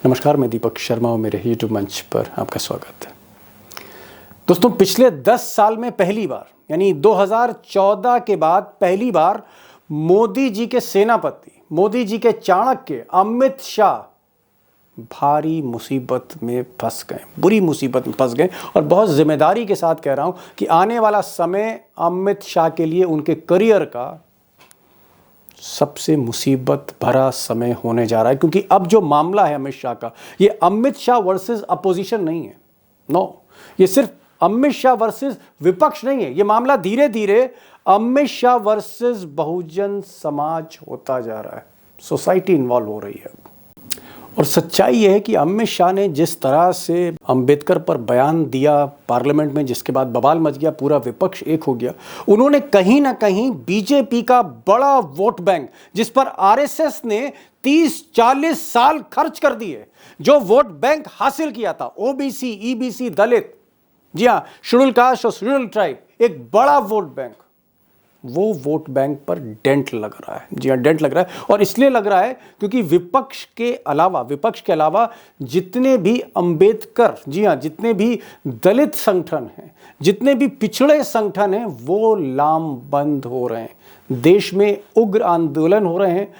नमस्कार, मैं दीपक शर्मा और मेरे यूट्यूब मंच पर आपका स्वागत है। दोस्तों, पिछले 10 साल में पहली बार यानी 2014 के बाद पहली बार मोदी जी के सेनापति, मोदी जी के चाणक्य अमित शाह भारी मुसीबत में फंस गए, बुरी मुसीबत में फंस गए। और बहुत जिम्मेदारी के साथ कह रहा हूं कि आने वाला समय अमित शाह के लिए उनके करियर का सबसे मुसीबत भरा समय होने जा रहा है, क्योंकि अब जो मामला है अमित शाह का, ये अमित शाह वर्सेस अपोजिशन नहीं है। नो, ये सिर्फ अमित शाह वर्सेस विपक्ष नहीं है। ये मामला धीरे धीरे अमित शाह वर्सेस बहुजन समाज होता जा रहा है। सोसाइटी इन्वॉल्व हो रही है। और सच्चाई यह है कि अमित शाह ने जिस तरह से अंबेडकर पर बयान दिया पार्लियामेंट में, जिसके बाद बवाल मच गया, पूरा विपक्ष एक हो गया, उन्होंने कहीं ना कहीं बीजेपी का बड़ा वोट बैंक, जिस पर आरएसएस ने 30-40 साल खर्च कर दिए, जो वोट बैंक हासिल किया था, ओबीसी, ईबीसी, दलित, जी हाँ, शेड्यूल कास्ट और शेड्यूल ट्राइब, एक बड़ा वोट बैंक, वो वोट बैंक पर डेंट लग रहा है। जी हाँ, डेंट लग रहा है। और इसलिए लग रहा है क्योंकि विपक्ष के अलावा जितने भी अंबेडकर, जी हाँ, जितने भी दलित संगठन हैं, जितने भी पिछड़े संगठन हैं, वो लामबंद हो रहे हैं। देश में उग्र आंदोलन हो रहे हैं।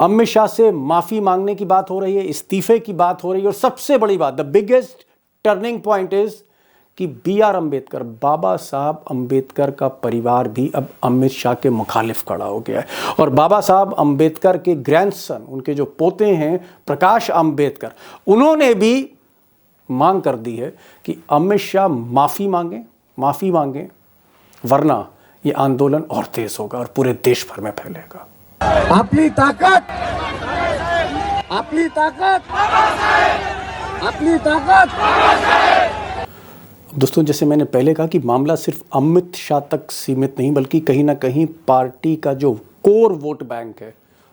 अमित शाह से माफी मांगने की बात हो रही है, इस्तीफे की बात हो रही है। और सबसे बड़ी बात, the biggest turning point is कि बी.आर. अंबेडकर, बाबा साहब अंबेडकर का परिवार भी अब अमित शाह के मुखालिफ खड़ा हो गया है। और बाबा साहब अंबेडकर के ग्रैंडसन, उनके जो पोते हैं प्रकाश अंबेडकर, उन्होंने भी मांग कर दी है कि अमित शाह माफी मांगे, वरना ये आंदोलन और तेज होगा और पूरे देश भर में फैलेगा। आपली ताकत दोस्तों, जैसे मैंने पहले कहा कि मामला सिर्फ अमित शाह तक सीमित नहीं, बल्कि कहीं ना कहीं पार्टी का जो कोर वोट बैंक है,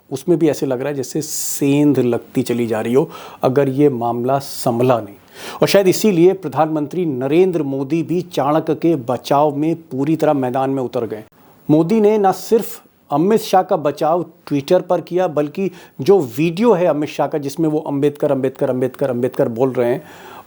उसमें भी ऐसे लग रहा है जैसे सेंध लगती चली जा रही हो, अगर ये मामला संभला नहीं। और शायद इसीलिए प्रधानमंत्री नरेंद्र मोदी भी चाणक्य के बचाव में पूरी तरह मैदान में उतर गए। मोदी ने न सिर्फ अमित शाह का बचाव ट्विटर पर किया, बल्कि जो वीडियो है अमित शाह का, जिसमें वो अंबेडकर बोल रहे हैं,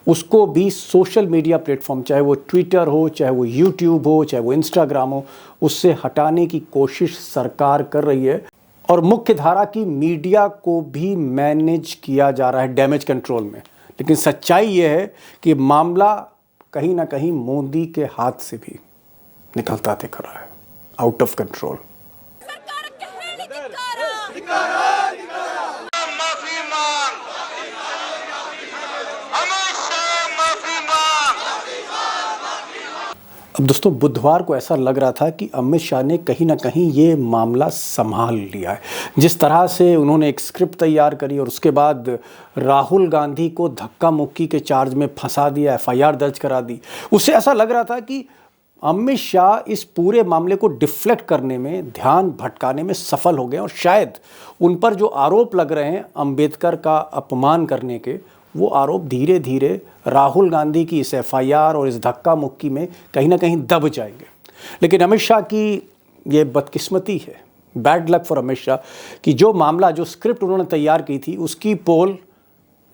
उसको भी सोशल मीडिया प्लेटफॉर्म, चाहे वो ट्विटर हो, चाहे वो यूट्यूब हो, चाहे वो इंस्टाग्राम हो, उससे हटाने की कोशिश सरकार कर रही है। और मुख्य धारा की मीडिया को भी मैनेज किया जा रहा है डैमेज कंट्रोल में। लेकिन सच्चाई ये है कि मामला कहीं ना कहीं मोदी के हाथ से भी निकलता दिख रहा है, आउट ऑफ कंट्रोल। अब दोस्तों, बुधवार को ऐसा लग रहा था कि अमित शाह ने कहीं ना कहीं ये मामला संभाल लिया है। जिस तरह से उन्होंने एक स्क्रिप्ट तैयार करी और उसके बाद राहुल गांधी को धक्का मुक्की के चार्ज में फंसा दिया, एफआईआर दर्ज करा दी, उससे ऐसा लग रहा था कि अमित शाह इस पूरे मामले को डिफ्लेक्ट करने में, ध्यान भटकाने में सफल हो गए। और शायद उन पर जो आरोप लग रहे हैं अंबेडकर का अपमान करने के, वो आरोप धीरे धीरे राहुल गांधी की इस एफआईआर और इस धक्का मुक्की में कहीं ना कहीं दब जाएंगे। लेकिन अमित शाह की ये बदकिस्मती है, bad luck for Amit Shah, कि जो मामला, जो स्क्रिप्ट उन्होंने तैयार की थी, उसकी पोल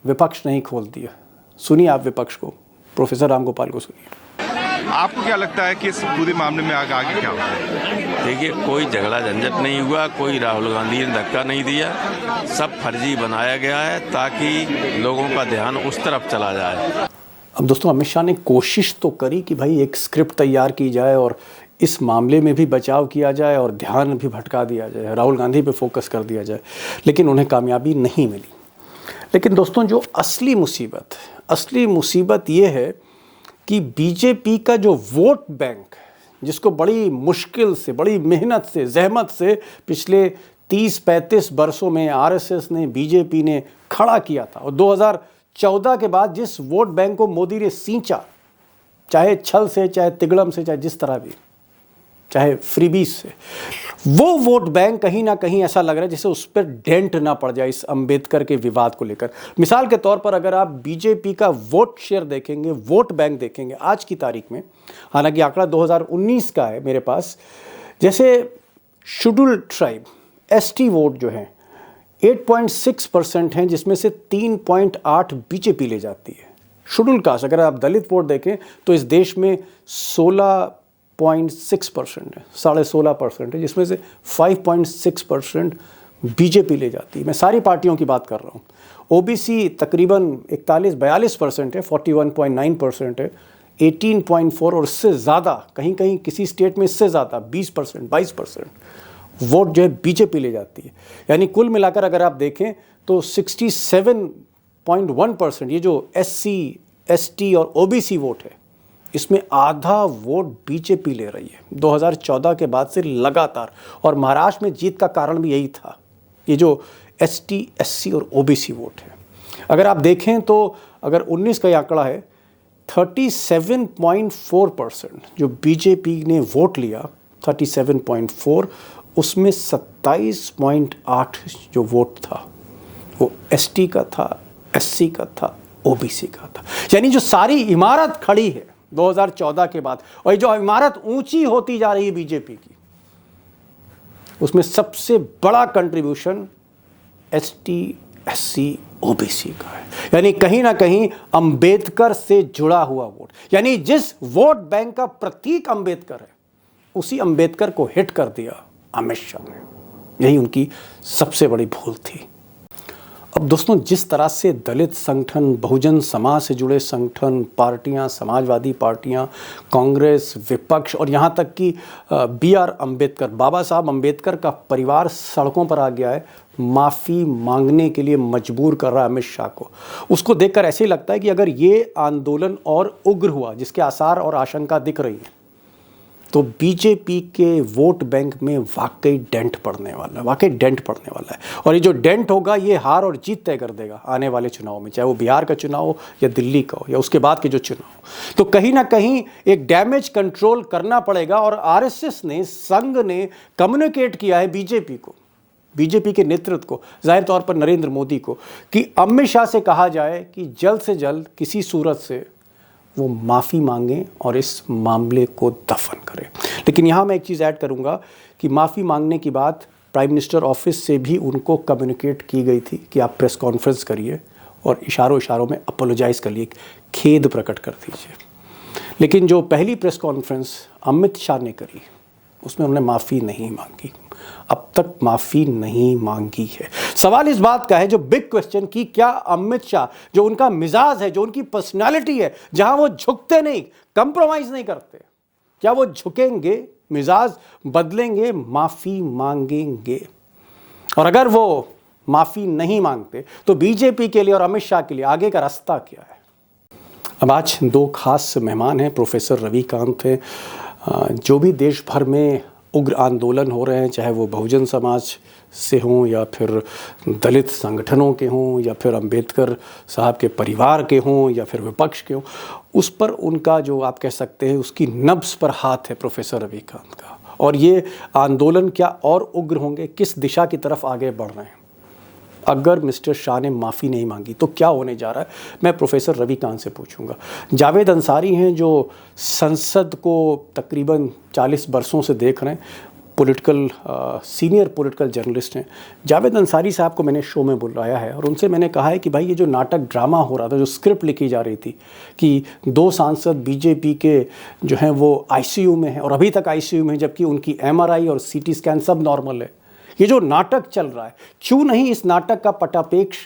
विपक्ष नहीं खोल दिया। सुनिए आप विपक्ष को, प्रोफेसर राम गोपाल को सुनिए। आपको क्या लगता है कि इस पूरे मामले में आगे क्या होगा? देखिए, कोई झगड़ा झंझट नहीं हुआ, कोई राहुल गांधी ने धक्का नहीं दिया, सब फर्जी बनाया गया है ताकि लोगों का ध्यान उस तरफ चला जाए। अब दोस्तों, अमित शाह ने कोशिश तो करी कि भाई एक स्क्रिप्ट तैयार की जाए और इस मामले में भी बचाव किया जाए और ध्यान भी भटका दिया जाए, राहुल गांधी पे फोकस कर दिया जाए, लेकिन उन्हें कामयाबी नहीं मिली। लेकिन दोस्तों, जो असली मुसीबत ये है कि बीजेपी का जो वोट बैंक, जिसको बड़ी मुश्किल से, बड़ी मेहनत से, जहमत से पिछले 30-35 वर्षों में आरएसएस ने, बीजेपी ने खड़ा किया था, और 2014 के बाद जिस वोट बैंक को मोदी ने सींचा, चाहे छल से, चाहे तिगड़म से, चाहे जिस तरह भी, चाहे फ्रीबीज से, वो वोट बैंक कहीं ना कहीं ऐसा लग रहा है जैसे उस पर डेंट ना पड़ जाए इस अंबेडकर के विवाद को लेकर। मिसाल के तौर पर अगर आप बीजेपी का वोट शेयर देखेंगे, वोट बैंक देखेंगे आज की तारीख में, हालांकि आंकड़ा 2019 का है मेरे पास, जैसे शेड्यूल ट्राइब, एसटी वोट जो हैं, 8.6% हैं, जिसमेमें से 3.8 बीजेपी ले जाती है। शेड्यूल कास्ट, अगर आप दलित वोट देखें तो इस देश में 16.6% है, 16.5% है, जिसमें से 5.6% बीजेपी ले जाती है। मैं सारी पार्टियों की बात कर रहा हूँ। ओबीसी तकरीबन 41-42% है, 41.9% है, 18.4 और इससे ज़्यादा, कहीं कहीं किसी स्टेट में इससे ज़्यादा 20%, 22% वोट जो है बीजेपी ले जाती है। यानी कुल मिलाकर अगर आप देखें तो 67.1% ये जो एससी, एसटी और ओबीसी वोट है, इसमें आधा वोट बीजेपी ले रही है 2014 के बाद से लगातार। और महाराष्ट्र में जीत का कारण भी यही था, ये जो एसटी, एससी और ओबीसी वोट है। अगर आप देखें तो अगर 19 का ये आंकड़ा है, 37.4% जो बीजेपी ने वोट लिया, 37.4, उसमें 27.8 जो वोट था वो एसटी का था, एससी का था, ओबीसी का था। यानी जो सारी इमारत खड़ी है 2014 के बाद, और ये जो इमारत ऊंची होती जा रही है बीजेपी की, उसमें सबसे बड़ा कंट्रीब्यूशन एसटी, एससी, ओबीसी का है। यानी कहीं ना कहीं अंबेडकर से जुड़ा हुआ वोट, यानी जिस वोट बैंक का प्रतीक अंबेडकर है, उसी अंबेडकर को हिट कर दिया अमित शाह ने। यही उनकी सबसे बड़ी भूल थी। अब दोस्तों, जिस तरह से दलित संगठन, बहुजन समाज से जुड़े संगठन, पार्टियां, समाजवादी पार्टियां, कांग्रेस, विपक्ष और यहाँ तक कि BR अम्बेडकर, बाबा साहब अम्बेडकर का परिवार सड़कों पर आ गया है, माफ़ी मांगने के लिए मजबूर कर रहा है अमित शाह को। उसको देखकर ऐसे ही लगता है कि अगर ये आंदोलन और उग्र हुआ, जिसके आसार और आशंका दिख रही है, तो बीजेपी के वोट बैंक में वाकई डेंट पड़ने वाला है। और ये जो डेंट होगा, ये हार और जीत तय कर देगा आने वाले चुनाव में, चाहे वो बिहार का चुनाव हो या दिल्ली का हो या उसके बाद के जो चुनाव हो। तो कहीं ना कहीं एक डैमेज कंट्रोल करना पड़ेगा। और आरएसएस ने, संघ ने कम्युनिकेट किया है बीजेपी को, बीजेपी के नेतृत्व को, जाहिर तौर पर नरेंद्र मोदी को, कि अमित शाह से कहा जाए कि जल्द से जल्द किसी सूरत से वो माफ़ी मांगें और इस मामले को दफन करें। लेकिन यहाँ मैं एक चीज़ ऐड करूँगा कि माफ़ी मांगने की बात प्राइम मिनिस्टर ऑफिस से भी उनको कम्युनिकेट की गई थी कि आप प्रेस कॉन्फ्रेंस करिए और इशारों में अपोलोजाइज़ कर लिए, खेद प्रकट कर दीजिए। लेकिन जो पहली प्रेस कॉन्फ्रेंस अमित शाह ने करी, उसमें उन्होंने माफ़ी नहीं मांगी, अब तक माफ़ी नहीं मांगी है। सवाल इस बात का है, जो बिग क्वेश्चन, कि क्या अमित शाह, जो उनका मिजाज है, जो उनकी पर्सनालिटी है, जहां वो झुकते नहीं, कंप्रोमाइज़ नहीं करते, क्या वो झुकेंगे, मिजाज बदलेंगे, माफ़ी मांगेंगे? और अगर वो माफ़ी नहीं मांगते तो बीजेपी के लिए और अमित शाह के लिए आगे का रास्ता क्या है? अब आज दो खास मेहमान हैं, प्रोफेसर रविकांत हैं। जो भी देश भर में उग्र आंदोलन हो रहे हैं, चाहे वो बहुजन समाज से हों या फिर दलित संगठनों के हों या फिर अंबेडकर साहब के परिवार के हों या फिर विपक्ष के हों, उस पर उनका जो आप कह सकते हैं उसकी नब्ज़ पर हाथ है प्रोफेसर रविकांत का। और ये आंदोलन क्या और उग्र होंगे, किस दिशा की तरफ आगे बढ़ रहे हैं अगर मिस्टर शाह ने माफ़ी नहीं मांगी, तो क्या होने जा रहा है, मैं प्रोफेसर रविकांत से पूछूंगा। जावेद अंसारी हैं, जो संसद को तकरीबन 40 बरसों से देख रहे हैं, सीनियर पॉलिटिकल जर्नलिस्ट हैं। जावेद अंसारी साहब को मैंने शो में बुलाया है और उनसे मैंने कहा है कि भाई, ये जो नाटक ड्रामा हो रहा था, जो स्क्रिप्ट लिखी जा रही थी कि 2 सांसद बीजेपी के जो हैं वो आईसीयू में हैं और अभी तक आईसीयू में हैं, जबकि उनकी MRI और CT स्कैन सब नॉर्मल है, ये जो नाटक चल रहा है, क्यों नहीं इस नाटक का पटापेक्ष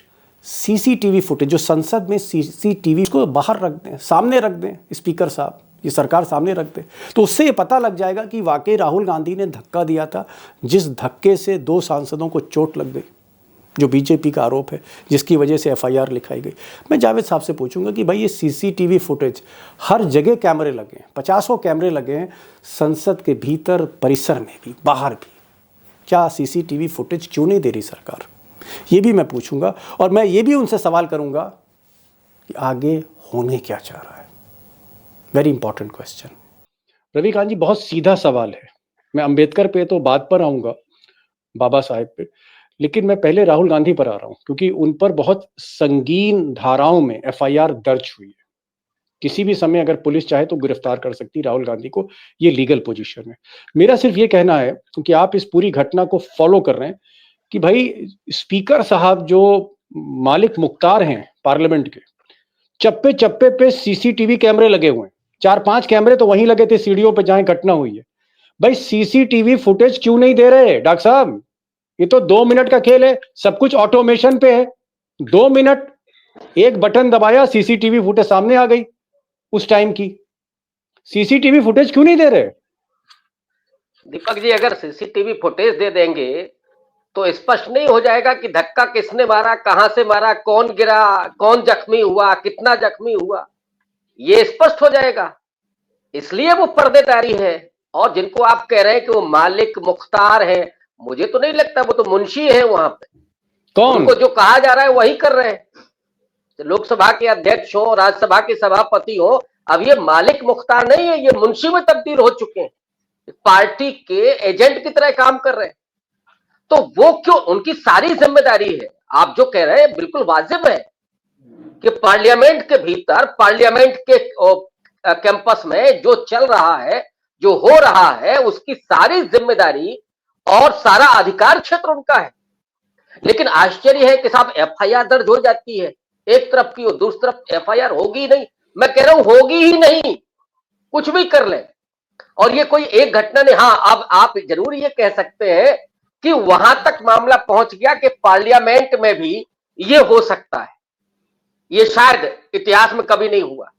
CCTV फुटेज, जो संसद में CCTV को बाहर रख दें, सामने रख दें, स्पीकर साहब, ये सरकार सामने रख दे, तो उससे ये पता लग जाएगा कि वाकई राहुल गांधी ने धक्का दिया था, जिस धक्के से 2 सांसदों को चोट लग गई, जो बीजेपी का आरोप है, जिसकी वजह से FIR लिखाई गई। मैं जावेद साहब से पूछूंगा कि भाई, ये CCTV फुटेज, हर जगह कैमरे लगे हैं, 50 कैमरे लगे हैं, संसद के भीतर, परिसर में भी, बाहर भी, क्या CCTV फुटेज क्यों नहीं दे रही सरकार? ये भी मैं पूछूंगा। और मैं ये भी उनसे सवाल करूंगा कि आगे होने क्या चाह रहा है। Very important question. Ravikant ji, बहुत सीधा सवाल है। मैं अंबेडकर पे तो बात पर आऊंगा, बाबा साहेब पे, लेकिन मैं पहले राहुल गांधी पर आ रहा हूं, क्योंकि उन पर बहुत संगीन धाराओं में FIR दर्ज हुई है। किसी भी समय अगर पुलिस चाहे तो गिरफ्तार कर सकती राहुल गांधी को, ये लीगल पोजीशन है। मेरा सिर्फ ये कहना है, क्योंकि आप इस पूरी घटना को फॉलो कर रहे हैं, कि भाई स्पीकर साहब जो मालिक मुख्तार हैं पार्लियामेंट के, चप्पे चप्पे पे सीसीटीवी कैमरे लगे हुए हैं, 4-5 कैमरे तो वहीं लगे थे सीढ़ियों पे जहां घटना हुई है। भाई सीसीटीवी फुटेज क्यों नहीं दे रहे डॉक्टर साहब? ये तो 2 मिनट का खेल है, सब कुछ ऑटोमेशन पे है। 2 मिनट, एक बटन दबाया, सीसीटीवी फुटेज सामने आ गई उस टाइम की। सीसीटीवी फुटेज क्यों नहीं दे रहे? दीपक जी, अगर सीसीटीवी फुटेज दे देंगे तो स्पष्ट नहीं हो जाएगा कि धक्का किसने मारा, कहां से मारा, कौन गिरा, कौन जख्मी हुआ, कितना जख्मी हुआ, ये स्पष्ट हो जाएगा। इसलिए वो पर्देदारी है। और जिनको आप कह रहे हैं कि वो मालिक मुख्तार है, मुझे तो नहीं लगता, वो तो मुंशी है वहां पे। कौन? उनको जो कहा जा रहा है वही कर रहे हैं। लोकसभा के अध्यक्ष हो, राज्यसभा के सभापति हो, अब ये मालिक मुख्तार नहीं है, ये मुंशी में तब्दील हो चुके हैं, पार्टी के एजेंट की तरह काम कर रहे हैं। तो वो क्यों, उनकी सारी जिम्मेदारी है। आप जो कह रहे हैं बिल्कुल वाजिब है कि पार्लियामेंट के भीतर, पार्लियामेंट के कैंपस में जो चल रहा है, जो हो रहा है, उसकी सारी जिम्मेदारी और सारा अधिकार क्षेत्र उनका है। लेकिन आश्चर्य है कि साहब एफआईआर दर्ज हो जाती है एक तरफ की, और दूसरी तरफ एफआईआर होगी नहीं। मैं कह रहा हूं होगी ही नहीं, कुछ भी कर ले। और ये कोई एक घटना नहीं। हाँ, अब आप जरूर ये कह सकते हैं कि वहां तक मामला पहुंच गया कि पार्लियामेंट में भी ये हो सकता है, ये शायद इतिहास में कभी नहीं हुआ,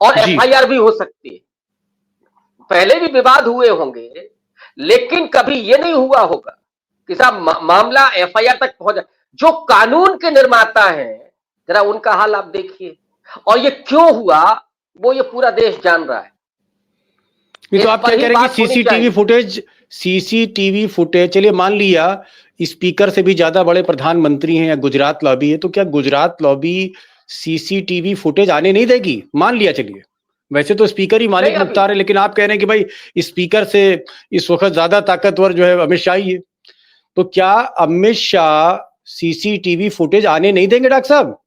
और एफआईआर भी हो सकती है। पहले भी विवाद हुए होंगे, लेकिन कभी ये नहीं हुआ होगा कि साहब मामला एफआईआर तक पहुंचा। जो कानून के निर्माता हैं, जरा उनका हाल आप देखिए। और ये क्यों हुआ, वो ये पूरा देश जान रहा है। ये तो आप क्या कह रहे हैं कि सीसीटीवी फुटेज, चलिए मान लिया स्पीकर से भी ज्यादा बड़े प्रधानमंत्री हैं या गुजरात लॉबी है, तो क्या गुजरात लॉबी सीसीटीवी फुटेज आने नहीं देगी? मान लिया, चलिए, वैसे तो स्पीकर ही मालिक मुख्तार है, लेकिन आप कह रहे हैं कि भाई स्पीकर से इस वक्त ज्यादा ताकतवर जो है अमित शाह ही है, तो क्या अमित शाह सीसीटीवी फुटेज आने नहीं देंगे डॉक्टर साहब?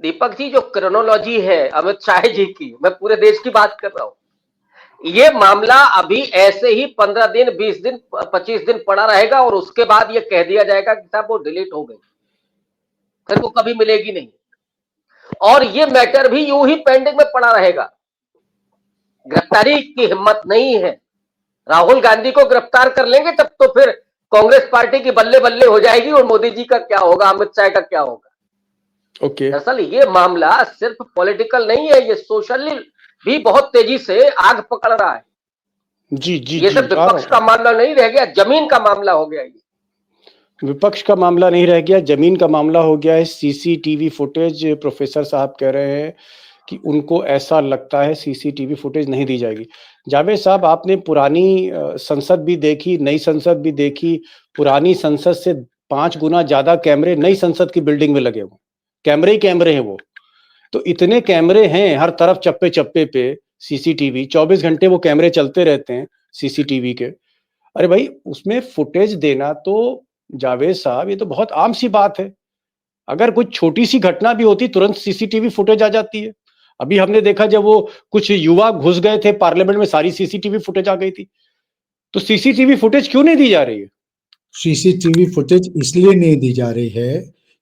दीपक जी, जो क्रोनोलॉजी है अमित शाह जी की, मैं पूरे देश की बात कर रहा हूं। ये मामला अभी ऐसे ही 15 दिन, 20 दिन, 25 दिन पड़ा रहेगा, और उसके बाद ये कह दिया जाएगा कि साहब वो डिलीट हो गई, फिर वो कभी मिलेगी नहीं। और ये मैटर भी यूं ही पेंडिंग में पड़ा रहेगा। गिरफ्तारी की हिम्मत नहीं है। राहुल गांधी को गिरफ्तार कर लेंगे तब तो फिर कांग्रेस पार्टी की बल्ले बल्ले हो जाएगी, और मोदी जी का क्या होगा, अमित शाह का क्या होगा। ओके। दरअसल ये मामला सिर्फ पॉलिटिकल नहीं है, ये सोशली भी बहुत तेजी से आग पकड़ रहा है। जी जी, ये सिर्फ विपक्ष का मामला नहीं रह गया, जमीन का मामला हो गया। ये विपक्ष का मामला नहीं रह गया, जमीन का मामला हो गया है। सीसीटीवी फुटेज, प्रोफेसर साहब कह रहे हैं कि उनको ऐसा लगता है सीसीटीवी फुटेज नहीं दी जाएगी। जावेद साहब, आपने पुरानी संसद भी देखी, नई संसद भी देखी। पुरानी संसद से 5 गुना ज्यादा कैमरे नई संसद की बिल्डिंग में लगे हुए, कैमरे ही कैमरे हैं वो। तो इतने कैमरे हैं हर तरफ, चप्पे चप्पे पे सीसीटीवी, 24 घंटे वो कैमरे चलते रहते हैं सीसीटीवी के। अरे भाई, उसमें फुटेज देना तो जावेद साहब, ये तो बहुत आम सी बात है। अगर कुछ छोटी सी घटना भी होती, तुरंत सीसीटीवी फुटेज आ जाती है। अभी हमने देखा जब वो कुछ युवा घुस गए थे पार्लियामेंट में, सारी सीसीटीवी फुटेज आ गई थी। तो सीसीटीवी फुटेज क्यों नहीं दी जा रही है? सीसीटीवी फुटेज इसलिए नहीं दी जा रही है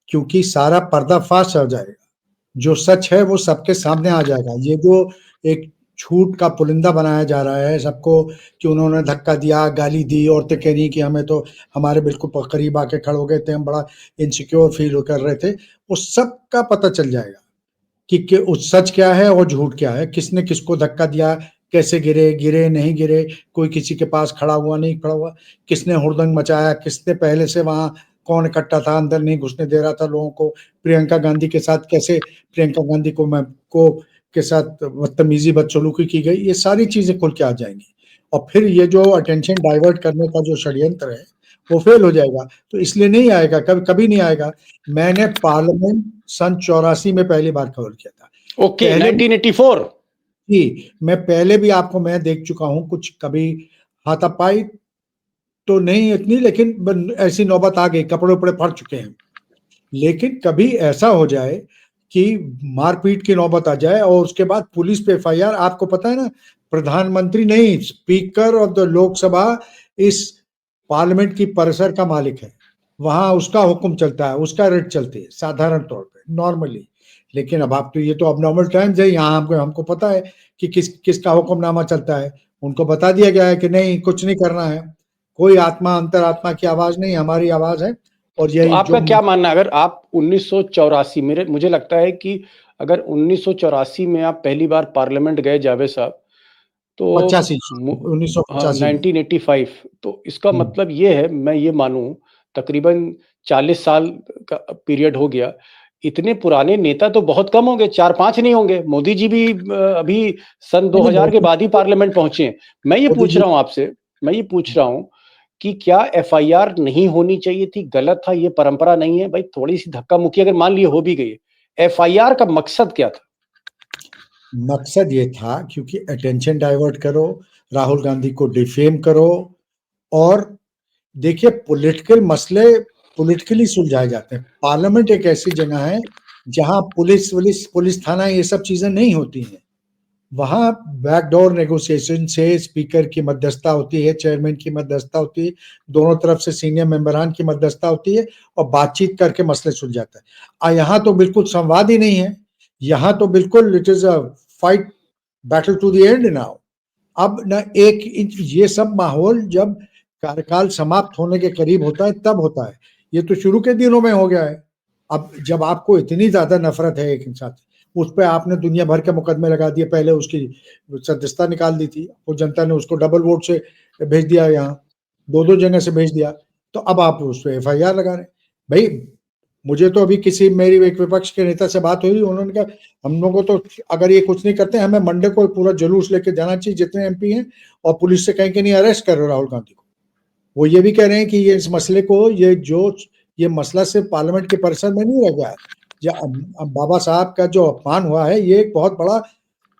क्योंकि सारा पर्दाफाश हो जाएगा। जो सच है वो सबके सामने आ जाएगा। ये जो एक झूठ का पुलिंदा बनाया जा रहा है सबको कि उन्होंने धक्का दिया, गाली दी, औरतें कह रही कि हमें तो हमारे बिल्कुल करीब आके खड़े हो गए थे, हम बड़ा इनसिक्योर फील कर रहे थे, वो सब का पता चल जाएगा कि उस सच क्या है और झूठ क्या है, किसने किसको धक्का दिया, कैसे गिरे, गिरे नहीं गिरे, कोई किसी के पास खड़ा हुआ नहीं खड़ा हुआ, किसने हुड़दंग मचाया, किसने पहले से वहां कौन इकट्ठा था, अंदर नहीं घुसने दे रहा था लोगों को, प्रियंका गांधी के साथ कैसे प्रियंका गांधी को के साथ बदतमीजी बदसलूकी की गई, ये सारी चीजें खुल के आ जाएंगी। और फिर ये जो अटेंशन डाइवर्ट करने का जो षड्यंत्र है वो फेल हो जाएगा। तो इसलिए नहीं आएगा, कभी नहीं आएगा। मैंने पार्लियामेंट सन 84 में पहली बार कवर किया था। ओके, 1984 जी, मैं पहले भी आपको मैं देख चुका हूं, कुछ कभी हाथापाई तो नहीं इतनी, लेकिन ऐसी नौबत आ गई, कपड़े उपड़े फट चुके हैं। लेकिन कभी ऐसा हो जाए कि मारपीट की नौबत आ जाए और उसके बाद पुलिस पे एफआईआर, आपको पता है ना, प्रधानमंत्री नहीं, स्पीकर ऑफ द लोकसभा इस पार्लियामेंट की परिसर का मालिक है, वहां उसका हुक्म चलता है, उसका रेट चलती है साधारण तौर पे नॉर्मली। लेकिन अब आप तो ये तो अब नॉर्मल टाइम्स है, यहाँ हमको पता है कि किसका हुक्मनामा चलता है। उनको बता दिया गया है कि नहीं, कुछ नहीं करना है, कोई आत्मा अंतरात्मा की आवाज नहीं, हमारी आवाज है। और तो यही आपका जो क्या मानना है, अगर आप 1984 मुझे लगता है कि अगर 1984 में आप पहली बार पार्लियामेंट गए जावेद साहब, तो 85 हाँ, 1985 में 1985, तो इसका मतलब ये है, मैं ये मानूं तकरीबन 40 साल का पीरियड हो गया। इतने पुराने नेता तो बहुत कम होंगे, 4-5 नहीं होंगे। मोदी जी भी अभी सन 2000 के बाद ही पार्लियामेंट पहुंचे हैं। मैं ये पूछ रहा हूं आपसे, मैं ये पूछ रहा हूं कि क्या एफआईआर नहीं होनी चाहिए थी, गलत था, ये परंपरा नहीं है भाई? थोड़ी सी धक्का मुक्की अगर मान लिए हो भी गई, एफआईआर का मकसद क्या था? मकसद ये था क्योंकि अटेंशन डाइवर्ट करो, राहुल गांधी को डिफेम करो। और देखिए, पॉलिटिकल मसले पॉलिटिकली सुलझाए जाते हैं। पार्लियामेंट एक ऐसी जगह है जहां पुलिस थाना ये सब चीजें नहीं होती हैं। वहां बैकडोर नेगोशिएशन से स्पीकर की मध्यस्थता होती है, चेयरमैन की मध्यस्थता होती है, दोनों तरफ से सीनियर मेंबरान की मध्यस्थता होती है और बातचीत करके मसले सुलझ जाता है। यहाँ तो बिल्कुल संवाद ही नहीं है, यहाँ तो बिल्कुल it is a fight, battle to the end now. अब ना ये सब माहौल जब कार्यकाल समाप्त होने के करीब होता है तब होता है। ये तो शुरू के दिनों में हो गया है। अब जब आपको इतनी ज्यादा नफरत है एक इंसान से, उस पर आपने दुनिया भर के मुकदमे लगा दिए, पहले उसकी सदस्यता निकाल दी थी, वो जनता ने उसको डबल वोट से भेज दिया, यहाँ 2-2 जगह से भेज दिया, तो अब आप उस पर एफआईआर लगा रहे हैं। भाई मुझे तो अभी मेरी एक विपक्ष के नेता से बात हुई, उन्होंने कहा हम लोगों को अगर ये कुछ नहीं करते, हमें मंडे को पूरा जुलूस लेके जाना चाहिए जितने एमपी हैं, और पुलिस से कहें कि नहीं अरेस्ट करो राहुल गांधी को। वो ये भी कह रहे हैं कि ये इस मसले को ये मसला सिर्फ पार्लियामेंट के परिसर में नहीं रह गया है, बाबा साहब का जो अपमान हुआ है ये एक बहुत बड़ा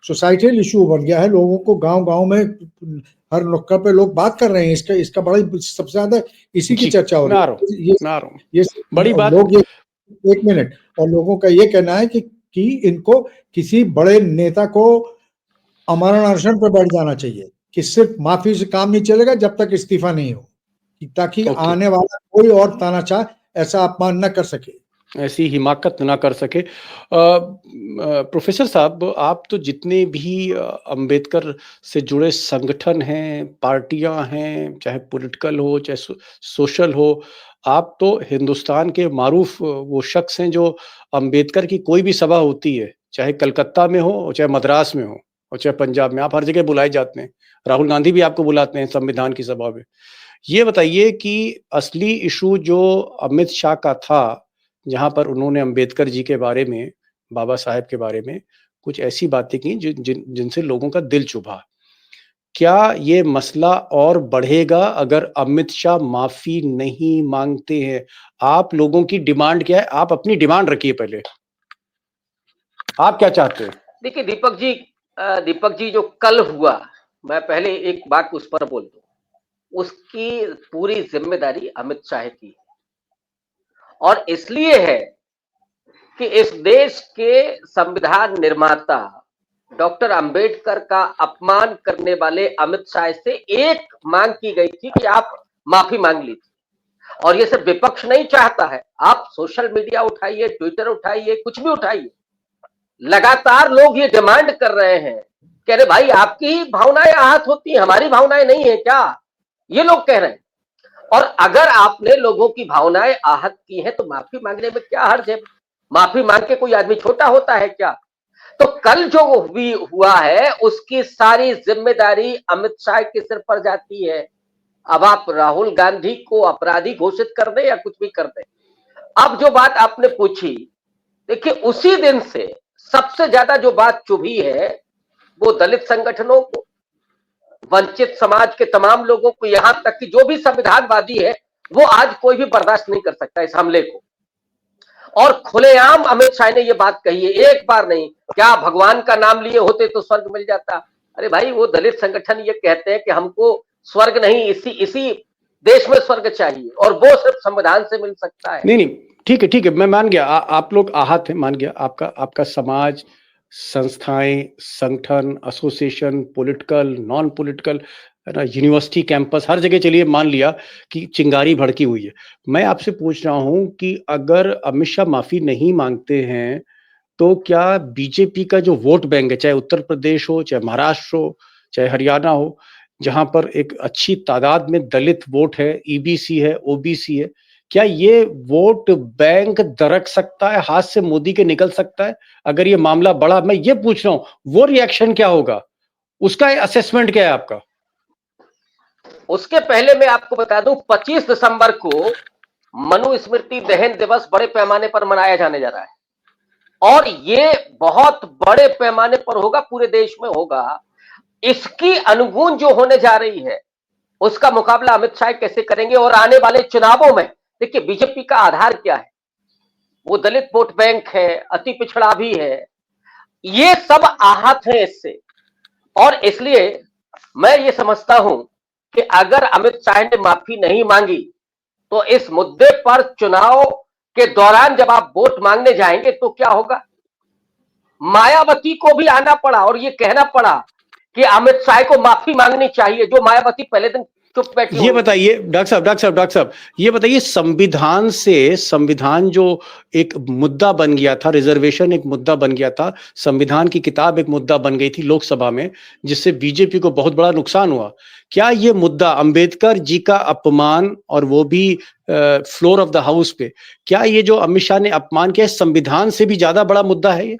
सोसाइटल इशू बन गया है। लोगों को गांव-गांव में हर नुक्कड़ पे लोग बात कर रहे हैं, इसका बड़ा सबसे ज्यादा इसी की चर्चा हो रही है। ये बड़ी बात लोग, ये 1 मिनट, और लोगों का ये कहना है कि इनको किसी बड़े नेता को अमरण अनशन पर बैठ जाना चाहिए, कि सिर्फ माफी से काम नहीं चलेगा जब तक इस्तीफा नहीं हो, ताकि आने वाला कोई और तानाशाह ऐसा अपमान न कर सके, ऐसी हिमाकत ना कर सके। प्रोफेसर साहब, आप तो जितने भी अंबेडकर से जुड़े संगठन हैं, पार्टियां हैं, चाहे पॉलिटिकल हो चाहे सोशल हो, आप तो हिंदुस्तान के मारूफ वो शख्स हैं जो अंबेडकर की कोई भी सभा होती है, चाहे कलकत्ता में हो चाहे मद्रास में हो और चाहे पंजाब में, आप हर जगह बुलाए जाते हैं। राहुल गांधी भी आपको बुलाते हैं संविधान की सभा में। ये बताइए कि असली इशू जो अमित शाह का था, जहां पर उन्होंने अंबेडकर जी के बारे में, बाबा साहेब के बारे में कुछ ऐसी बातें की जिनसे लोगों का दिल चुभा, क्या ये मसला और बढ़ेगा अगर अमित शाह माफी नहीं मांगते हैं? आप लोगों की डिमांड क्या है? आप अपनी डिमांड रखिए पहले, आप क्या चाहते हैं? देखिए दीपक जी जो कल हुआ, मैं पहले एक बात उस पर बोल दूं, उसकी पूरी जिम्मेदारी अमित शाह की है, और इसलिए है कि इस देश के संविधान निर्माता डॉक्टर अंबेडकर का अपमान करने वाले अमित शाह से एक मांग की गई थी कि आप माफी मांग लीजिए। और ये सिर्फ विपक्ष नहीं चाहता है, आप सोशल मीडिया उठाइए, ट्विटर उठाइए, कुछ भी उठाइए, लगातार लोग ये डिमांड कर रहे हैं कि अरे भाई आपकी भावनाएं आहत होती हैं, हमारी भावनाएं नहीं है क्या, ये लोग कह रहे हैं। और अगर आपने लोगों की भावनाएं आहत की हैं तो माफी मांगने में क्या हर्ज है? माफी मांग के कोई आदमी छोटा होता है क्या? तो कल जो भी हुआ है उसकी सारी जिम्मेदारी अमित शाह के सिर पर जाती है। अब आप राहुल गांधी को अपराधी घोषित कर दें या कुछ भी कर दें। अब जो बात आपने पूछी, देखिए उसी दिन से सबसे ज्यादा जो बात चुभी है वो दलित संगठनों को, वंचित समाज के तमाम लोगों को, यहां तक कि जो भी संविधानवादी है वो आज कोई भी बर्दाश्त नहीं कर सकता इस हमले को। और खुलेआम अमित शाह ने ये बात कही है, एक बार नहीं, क्या भगवान का नाम लिए होते तो स्वर्ग मिल जाता? अरे भाई वो दलित संगठन ये कहते हैं कि हमको स्वर्ग नहीं, इसी देश में स्वर्ग चाहिए, और वो सिर्फ संविधान से मिल सकता है। नहीं, ठीक है, मैं मान गया, आप लोग आहत हैं, मान गया। आपका समाज, संस्थाएं, संगठन, एसोसिएशन, पॉलिटिकल, नॉन पॉलिटिकल, है ना, यूनिवर्सिटी कैंपस हर जगह चलिए मान लिया कि चिंगारी भड़की हुई है। मैं आपसे पूछ रहा हूं कि अगर अमित शाह माफी नहीं मांगते हैं तो क्या बीजेपी का जो वोट बैंक है, चाहे उत्तर प्रदेश हो, चाहे महाराष्ट्र हो, चाहे हरियाणा हो, जहां पर एक अच्छी तादाद में दलित वोट है, ईबीसी है, ओबीसी है, क्या ये वोट बैंक दरक सकता है, हाथ से मोदी के निकल सकता है? अगर ये मामला बड़ा, मैं ये पूछ रहा हूं, वो रिएक्शन क्या होगा, उसका असेसमेंट क्या है आपका? उसके पहले मैं आपको बता दूं, 25 दिसंबर को मनुस्मृति दहन दिवस बड़े पैमाने पर मनाया जाने जा रहा है और ये बहुत बड़े पैमाने पर होगा, पूरे देश में होगा। इसकी अनुगूंज जो होने जा रही है उसका मुकाबला अमित शाह कैसे करेंगे? और आने वाले चुनावों में देखिए बीजेपी का आधार क्या है, वो दलित वोट बैंक है, अति पिछड़ा भी है, ये सब आहत है इससे। और इसलिए मैं ये समझता हूं कि अगर अमित शाह ने माफी नहीं मांगी तो इस मुद्दे पर चुनाव के दौरान जब आप वोट मांगने जाएंगे तो क्या होगा? मायावती को भी आना पड़ा और ये कहना पड़ा कि अमित शाह को माफी मांगनी चाहिए, जो मायावती पहले दिन चुप बैठी। ये बताइए डॉक्टर साहब, ये बताइए, संविधान जो एक मुद्दा बन गया था, रिजर्वेशन एक मुद्दा बन गया था, संविधान की किताब एक मुद्दा बन गई थी लोकसभा में, जिससे बीजेपी को बहुत बड़ा नुकसान हुआ। क्या ये मुद्दा अंबेडकर जी का अपमान, और वो भी फ्लोर ऑफ द हाउस पे, क्या ये जो अमित शाह ने अपमान किया, संविधान से भी ज्यादा बड़ा मुद्दा है ये?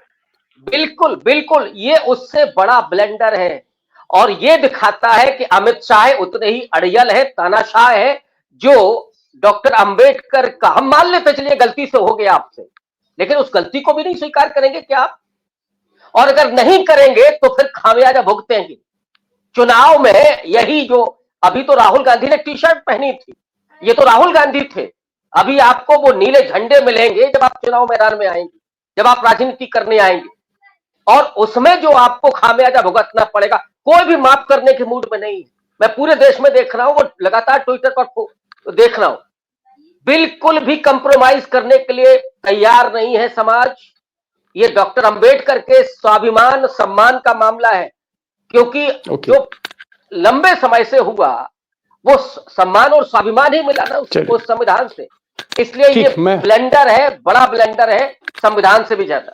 बिल्कुल बिल्कुल, ये उससे बड़ा ब्लेंडर है और ये दिखाता है कि अमित शाह उतने ही अड़ियल है, तानाशाह है, जो डॉक्टर अंबेडकर का, हम मान लेते चलिए गलती से हो गया आपसे, लेकिन उस गलती को भी नहीं स्वीकार करेंगे क्या आप? और अगर नहीं करेंगे तो फिर खामियाजा भुगतेंगे। चुनाव में यही जो, अभी तो राहुल गांधी ने टी शर्ट पहनी थी, ये तो राहुल गांधी थे, अभी आपको वो नीले झंडे मिलेंगे जब आप चुनाव मैदान में आएंगे, जब आप राजनीति करने आएंगे, और उसमें जो आपको खामियाजा भुगतना पड़ेगा। कोई भी माफ करने के मूड में नहीं है। मैं पूरे देश में देख रहा हूं, वो लगातार ट्विटर पर देख रहा हूं, बिल्कुल भी कंप्रोमाइज करने के लिए तैयार नहीं है समाज। ये डॉक्टर अंबेडकर के स्वाभिमान सम्मान का मामला है, क्योंकि जो लंबे समय से हुआ वो सम्मान और स्वाभिमान ही मिला ना उसको संविधान से, इसलिए ये ब्लेंडर है, बड़ा ब्लेंडर है, संविधान से भी ज्यादा।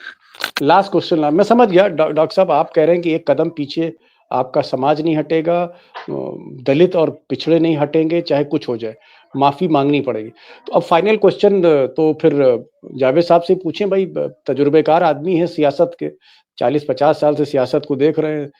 लास्ट क्वेश्चन, मैं समझ गया डॉक्टर साहब, आप कह रहे हैं कि एक कदम पीछे आपका समाज नहीं हटेगा, दलित और पिछड़े नहीं हटेंगे, चाहे कुछ हो जाए, माफी मांगनी पड़ेगी। तो अब फाइनल क्वेश्चन तो फिर जावेद साहब से पूछें, भाई तजुर्बेकार आदमी है सियासत के, 40-50 साल से सियासत को देख रहे हैं।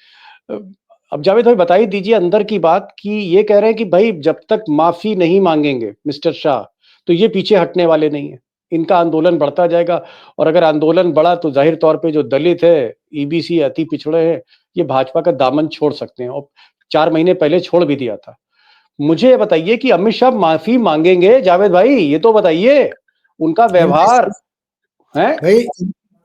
अब जावेद भाई बताइए दीजिए अंदर की बात, कि ये कह रहे हैं कि भाई जब तक माफी नहीं मांगेंगे मिस्टर शाह तो ये पीछे हटने वाले नहीं है, इनका आंदोलन बढ़ता जाएगा, और अगर आंदोलन बढ़ा तो जाहिर तौर पे जो दलित है, ईबीसी, अति पिछड़े हैं, ये भाजपा का दामन छोड़ सकते हैं, और 4 महीने पहले छोड़ भी दिया था। मुझे बताइए कि अमित शाह माफी मांगेंगे? जावेद भाई ये तो बताइए, उनका व्यवहार है भाई,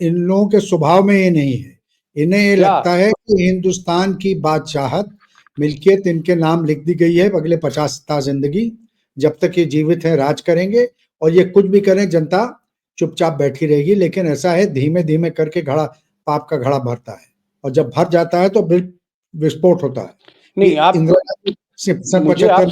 इन लोगों के स्वभाव में ये नहीं है। इन्हें ये लगता है कि हिंदुस्तान की बादशाहत, मिल्कियत इनके नाम लिख दी गई है, अगले 50 साल जिंदगी जब तक ये जीवित है राज करेंगे, और ये कुछ भी करें जनता चुपचाप बैठी रहेगी। लेकिन ऐसा है, धीमे धीमे करके घड़ा, पाप का घड़ा भरता है, और जब भर जाता है तो विस्फोट होता है। नहीं, आप मुझे आप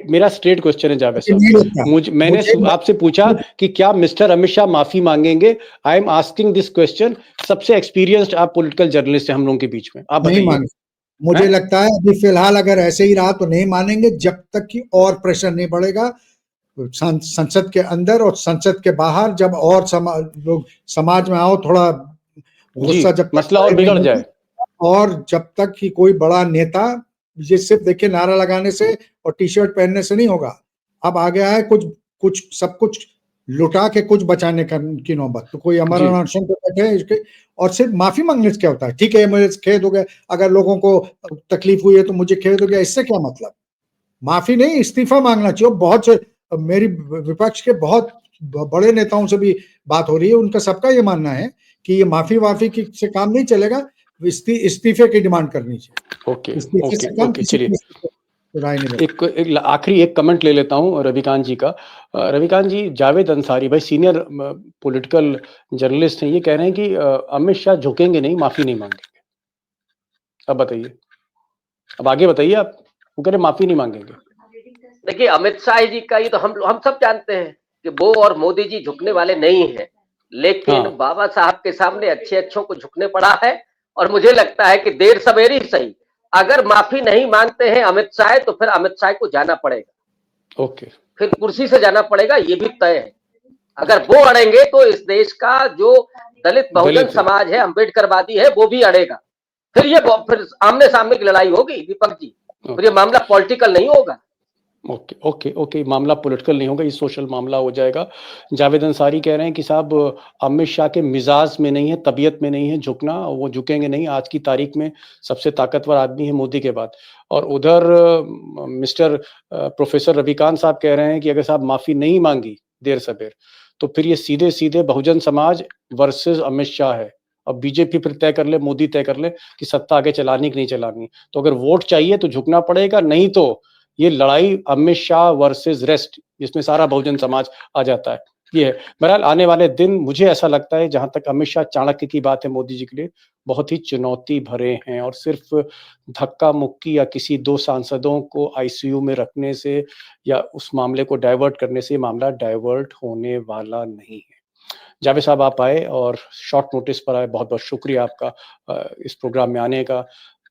मेरा स्ट्रेट क्वेश्चन है जावेद साहब, मैंने आपसे पूछा कि क्या मिस्टर अमित शाह माफी मांगेंगे। I am asking this question, सबसे एक्सपीरियंस्ड आप पॉलिटिकल जर्नलिस्ट हैं हम लोगों के बीच में, आप नहीं मानेंगे। मुझे लगता है अभी फिलहाल अगर ऐसे ही रहा तो नहीं मानेंगे, जब तक कि और प्रेशर नहीं बढ़ेगा संसद के अंदर और संसद के बाहर। जब और लोग समाज में आओ, थोड़ा गुस्सा, जब मसला और बिगड़ जाए, और जब तक कि कोई बड़ा नेता, ये सिर्फ देखिए नारा लगाने से और टी शर्ट पहनने से नहीं होगा, अब आ गया है कुछ सब कुछ लुटा के कुछ बचाने की नौबत। तो कोई अमर अनशन पे बैठे इसके, और सिर्फ माफी मांगने से क्या होता है? ठीक है, मुझे खेद हो गया, अगर लोगों को तकलीफ हुई है तो मुझे खेद हो गया, इससे क्या मतलब? माफी नहीं, इस्तीफा मांगना चाहिए। बहुत से मेरी विपक्ष के बहुत बड़े नेताओं से भी बात हो रही है, उनका सबका ये मानना है कि ये माफी से काम नहीं चलेगा, इस्तीफे की डिमांड करनी चाहिए। ओके, चलिए एक आखिरी एक कमेंट ले लेता हूं रविकांत जी का। रविकांत जी, जावेद अंसारी भाई सीनियर पॉलिटिकल जर्नलिस्ट हैं, ये कह रहे हैं कि अमित शाह झुकेंगे नहीं, माफी नहीं मांगेंगे। अब बताइए, अब आगे बताइए आप। वो कह रहे माफी नहीं मांगेंगे। देखिए, अमित शाह जी का ये तो हम सब जानते हैं कि वो और मोदी जी झुकने वाले नहीं है, लेकिन हाँ। बाबा साहब के सामने अच्छों को झुकने पड़ा है। और मुझे लगता है कि देर सवेरी सही, अगर माफी नहीं मांगते हैं अमित शाह तो फिर अमित शाह को जाना पड़ेगा, ओके। फिर कुर्सी से जाना पड़ेगा, ये भी तय है। अगर वो अड़ेंगे तो इस देश का जो दलित बहुजन दलित है। समाज है, अम्बेडकरवादी है, वो भी अड़ेगा। फिर आमने सामने की लड़ाई होगी दीपक जी, फिर ये मामला पॉलिटिकल नहीं होगा। ओके ओके ओके, मामला पॉलिटिकल नहीं होगा, ये सोशल मामला हो जाएगा। जावेद अंसारी कह रहे हैं कि साहब अमित शाह के मिजाज में नहीं है, तबीयत में नहीं है झुकना, वो झुकेंगे नहीं। आज की तारीख में सबसे ताकतवर आदमी है मोदी के बाद। और उधर मिस्टर प्रोफेसर रविकांत साहब कह रहे हैं कि अगर साहब माफी नहीं मांगी देर सबेर तो फिर ये सीधे सीधे बहुजन समाज वर्सेस अमित शाह है। अब बीजेपी फिर तय कर ले, मोदी तय कर ले कि सत्ता आगे चलानी कि नहीं चलानी। तो अगर वोट चाहिए तो झुकना पड़ेगा, नहीं तो ये लड़ाई अमित शाह वर्सेस रेस्ट, जिसमें सारा बहुजन समाज आ जाता है। ये है बहरहाल आने वाले दिन। मुझे ऐसा लगता है जहां तक अमित शाह चाणक्य की बात है मोदी जी के लिए, बहुत ही चुनौती भरे हैं। और सिर्फ धक्का मुक्की या किसी 2 सांसदों को आईसीयू में रखने से या उस मामले को डाइवर्ट करने से मामला डाइवर्ट होने वाला नहीं है। जावेद साहब आप आए और शॉर्ट नोटिस पर आए, बहुत बहुत शुक्रिया आपका इस प्रोग्राम में आने का।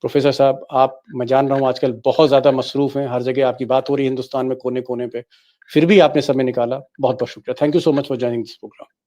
प्रोफेसर साहब आप, मैं जान रहा हूँ आजकल बहुत ज़्यादा मसरूफ़ हैं, हर जगह आपकी बात हो रही है हिंदुस्तान में कोने कोने पे, फिर भी आपने समय निकाला, बहुत बहुत शुक्रिया। Thank you so much for joining this programme.